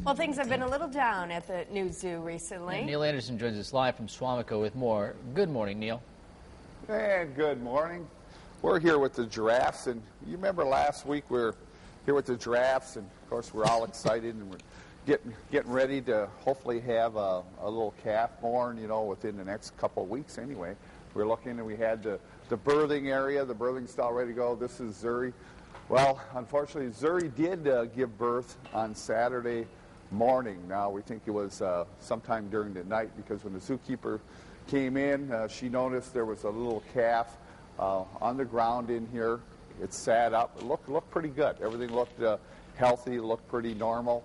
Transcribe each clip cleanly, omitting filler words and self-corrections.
Well, things have been a little down at the new zoo recently. And Neil Anderson joins us live from Swamico with more. Good morning, Neil. And good morning. We're here with the giraffes, and you remember last week we were here with the giraffes, and of course we're all excited, and we're getting ready to hopefully have a little calf born, you know, within the next couple of weeks anyway. We're looking, and we had the birthing area, the birthing stall ready to go. This is Zuri. Well, unfortunately, Zuri did give birth on Saturday morning. Now, we think it was sometime during the night, because when the zookeeper came in, she noticed there was a little calf on the ground in here. It sat up. It looked pretty good. Everything looked healthy, looked pretty normal.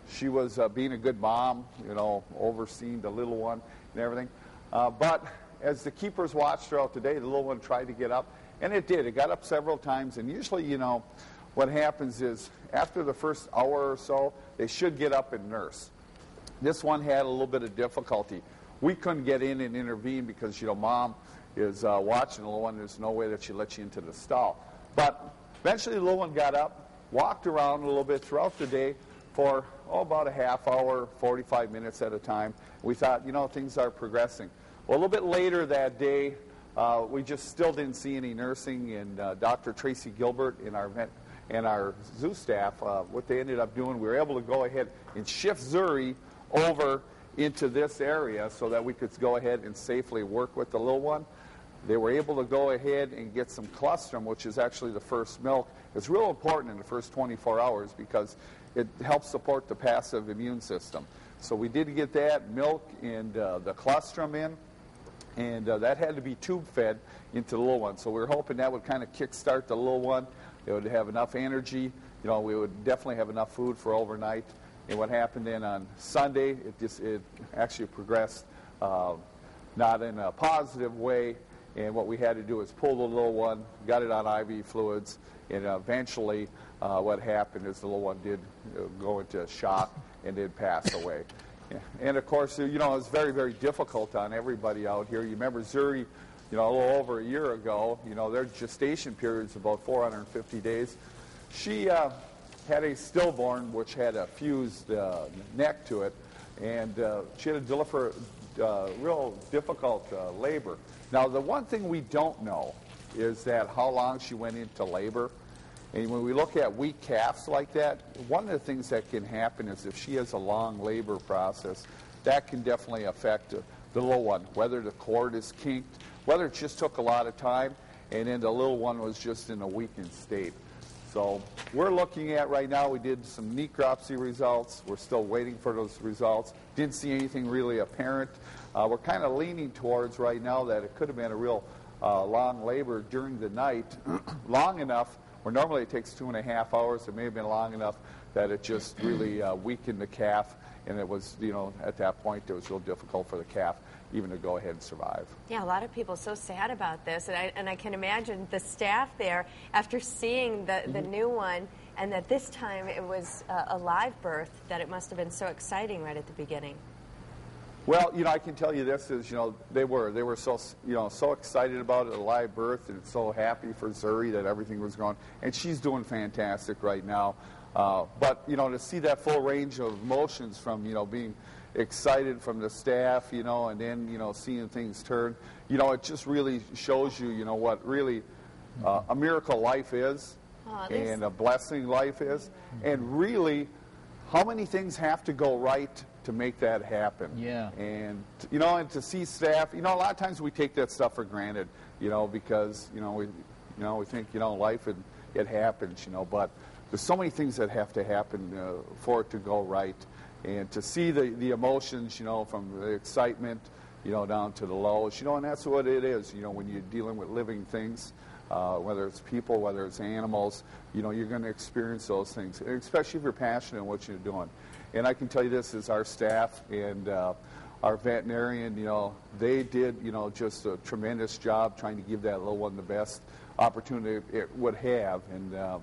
She was being a good mom, you know, overseeing the little one and everything. But as the keepers watched throughout the day, the little one tried to get up, and it did. It got up several times, and usually, you know, what happens is after the first hour or so, they should get up and nurse. This one had a little bit of difficulty. We couldn't get in and intervene because, you know, mom is watching the little one. There's no way that she lets you into the stall. But eventually the little one got up, walked around a little bit throughout the day for, about a half hour, 45 minutes at a time. We thought, you know, things are progressing. Well, a little bit later that day, we just still didn't see any nursing, and Dr. Tracy Gilbert and our zoo staff, what they ended up doing, we were able to go ahead and shift Zuri over into this area so that we could go ahead and safely work with the little one. They were able to go ahead and get some colostrum, which is actually the first milk. It's real important in the first 24 hours because it helps support the passive immune system. So we did get that milk and the colostrum in, and that had to be tube fed into the little one. So we were hoping that would kind of kickstart the little one. It would have enough energy. You know, we would definitely have enough food for overnight. And what happened then on Sunday, it actually progressed not in a positive way. And what we had to do is pull the little one, got it on IV fluids, and eventually what happened is the little one did go into shock and did pass away. Yeah. And of course, you know, it's very, very difficult on everybody out here. You remember Zuri, you know, a little over a year ago, you know, their gestation period is about 450 days. She had a stillborn, which had a fused neck to it, and she had to deliver real difficult labor. Now, the one thing we don't know is that how long she went into labor. And when we look at weak calves like that, one of the things that can happen is if she has a long labor process, that can definitely affect the little one, whether the cord is kinked, whether it just took a lot of time, and then the little one was just in a weakened state. So we're looking at right now, we did some necropsy results. We're still waiting for those results. Didn't see anything really apparent. We're kind of leaning towards right now that it could have been a real long labor during the night, long enough, where normally it takes 2.5 hours. It may have been long enough that it just really weakened the calf, and it was, you know, at that point it was real difficult for the calf even to go ahead and survive. Yeah, a lot of people are so sad about this, and I can imagine the staff there, after seeing the new one, and that this time it was a live birth, that it must have been so exciting right at the beginning. Well, you know, I can tell you this is, you know, they were so, you know, so excited about it, a live birth, and so happy for Zuri that everything was going, and she's doing fantastic right now. But, you know, to see that full range of emotions from, you know, being excited from the staff, you know, and then, you know, seeing things turn, you know, it just really shows you, you know, what really a miracle life is, and a blessing life is, and really how many things have to go right to make that happen. Yeah. And, you know, and to see staff, you know, a lot of times we take that stuff for granted, you know, because, you know, we think, you know, life, it happens, you know, but there's so many things that have to happen for it to go right. And to see the emotions, you know, from the excitement, you know, down to the lows, you know, and that's what it is, you know, when you're dealing with living things, whether it's people, whether it's animals, you know, you're going to experience those things, especially if you're passionate in what you're doing. And I can tell you this is our staff and our veterinarian, you know, they did, you know, just a tremendous job trying to give that little one the best opportunity it would have, and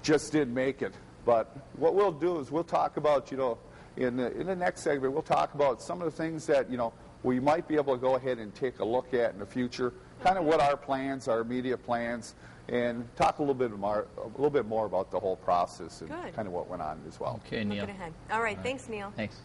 just didn't make it. But what we'll do is we'll talk about, you know, in the next segment, we'll talk about some of the things that, you know, we might be able to go ahead and take a look at in the future, kind of what our plans, our immediate plans, and talk a little bit more about the whole process and Good. kind of what went on as well. Okay, Neil. Look ahead. All right, thanks, Neil. Thanks.